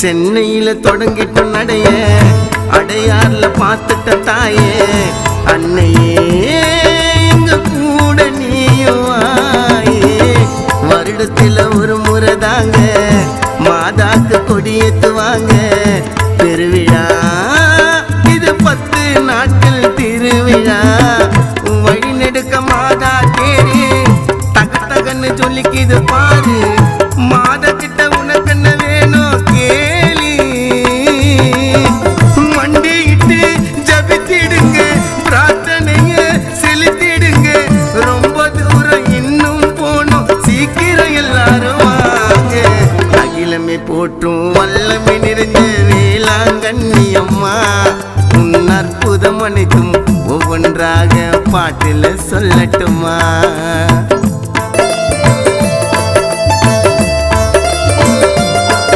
சென்னையில தொடங்கிட்டு நடைய அடையாறுல பார்த்துட்ட தாயே அன்னையே எங்க கூட நீயும் வாயே வருடத்துல ஒரு முறை தாங்க மாதாக்கு கொடியேத்துவாங்க பெருவிழா இது 10 நாட்கள் திருவிழா வழி நெடுக்க மாதா தேரி தக தகன்னு சொல்லிக்கிது பாரு மாதா கிட்ட உனக்கு என்ன வேணும் கேளி மண்டிட்டு ஜபித்திடுங்க பிரார்த்தனைய செலுத்திடுங்க ரொம்ப தூரம் இன்னும் போனோம் சீக்கிரம் எல்லாரும் வாங்க அகிலமே போற்றும் வல்லமை நிறைஞ்ச வேளாங்கண்ணி அம்மா உன் அற்புதம் அனைத்தும் ஒவ்வொன்றாக பாட்டில் சொல்லட்டுமா?